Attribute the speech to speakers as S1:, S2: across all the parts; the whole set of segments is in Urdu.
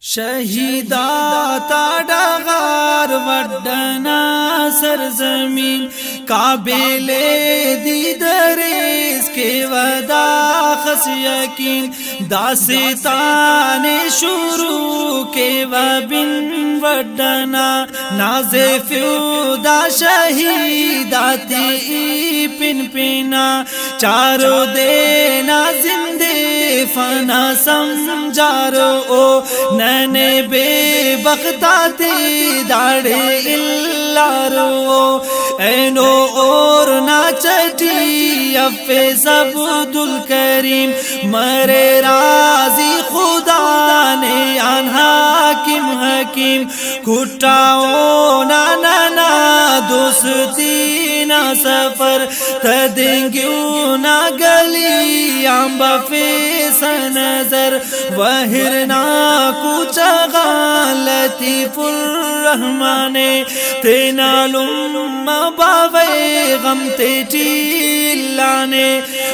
S1: شہیداتا ڈغار وڈنا سرزمین قابل دیدریس کے ودا خس یقین داستان شروع کے وبن وڈنا ناز فیودا شہیداتی پن پینا چارو دینا زندے فنا سمجھارو او ننے بے بختاتی داڑے اللہ رو اینو اور ناچٹی افیز عبدال کریم مرے راضی خدا نے آن حاکم حکیم کھٹاؤ نا دوستی نا سفر تدنگیو نا گلی آم بفیس نظر وحرنا کچھ لطیف الرحمن تینا لم باوے غم تیٹی لانے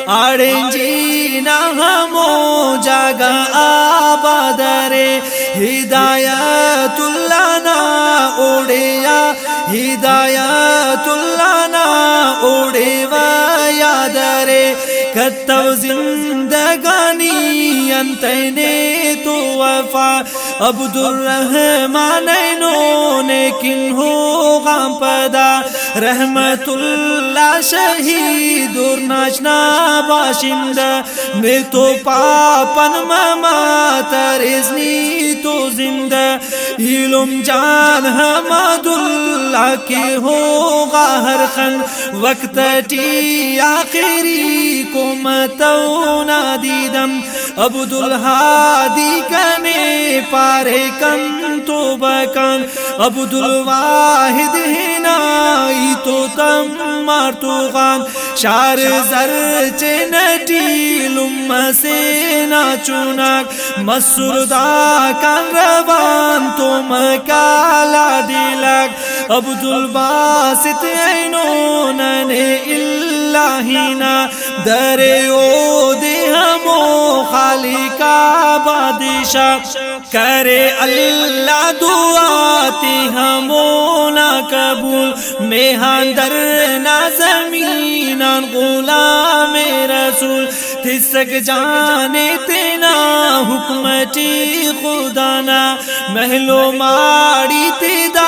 S1: آڑیں جینا ہمو جاگا آبادرے ہدایت اللہ نا اوڑیا ہدایت اللہ نا اوڑے و یادرے کتو زندگانی انتینے تو وفا عبد الرحمن نے کن ہوگا پدا رحمت اللہ شہید اور ناشنا باشندہ میں تو پاپن ماما ترزنی تو زندہ علم جان حمد اللہ کے ہوگا ہر خن وقت ٹی آخری کو متو نادیدم عبد الہادی کنے پارے کن تو بکن عبد الواحد ہنائی تو تم مار تو غان شار زر چنٹی لم سے ناچونک مسر دا کن روان تو مکالا دیلک عبد الباسط اینو ننے اللہینا درے او دے ہمو خالقہ بادشاہ کرے اللہ دعاتی ہمو نا قبول میہان در نا زمینان غلام رسول تسک جانے تینا حکمتی خدانا محلو ماڑی تیدا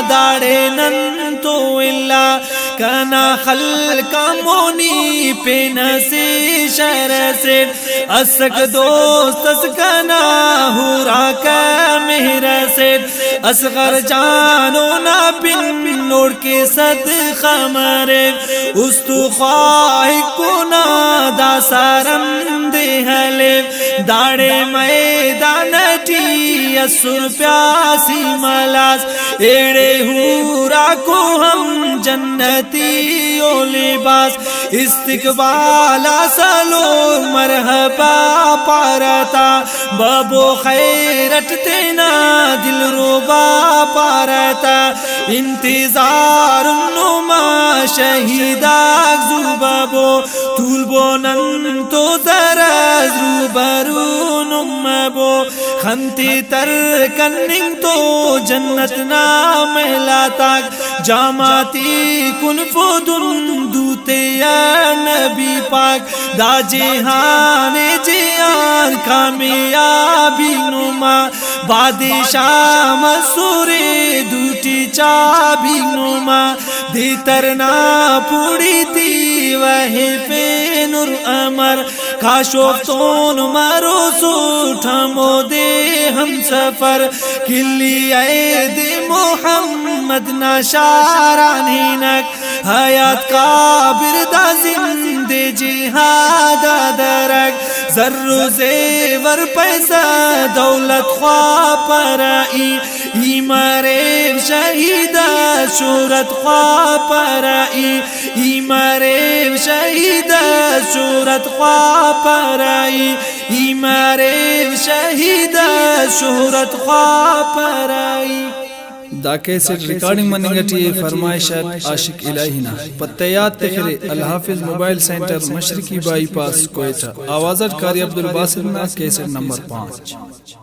S1: داڑے نن تو اللہ کنا خلق مونی پینا سے شہر سے اسک دوست اسکنا ہورا کا مہر سے اصغر جانو نا بن نوڑ کے صدقہ مرے اس تو خواہ کو نا دا سارم دے حلے داڑے میدان ٹی اسر پیاسی ملاس ایڑے ہورا کو ہم جنتی او لباس استقبالا سلو مرحبا پارتا بابو خیرت تینا دل روبا پارتا انتظار نما شہیداک زوبابو طول بونن تو زرز روبرو نمبو خنتی تر کننگ تو جنت نام مہلاتاک جاماتی کن فدن دوتے یا نبی پاک دا جہان جیان کامیابی نما بادشاہ مسور دوٹی چابی نما دی ترنا پوڑی تی وہی پہ نور امر کاشوفتون مرو سوٹھمو دے ہم سفر کلی عید محمد نشارانینک حیات قابر دا زندے جہاد درک ذر و زیور پیسہ دولت خواہ پرائی ایمارے شہید شورت خواہ پرائی ایمارے شہید شورت خواہ پرائی ایمارے شہید شہرت خواہ پرائی
S2: دا کیسٹ ریکارڈنگ منگٹی فرمائشت عاشق الہینا پتیات تخرے الحافظ موبائل سینٹر مشرقی بائی پاس کوئٹہ آوازت کاری عبدالباسط کیسٹ نمبر 5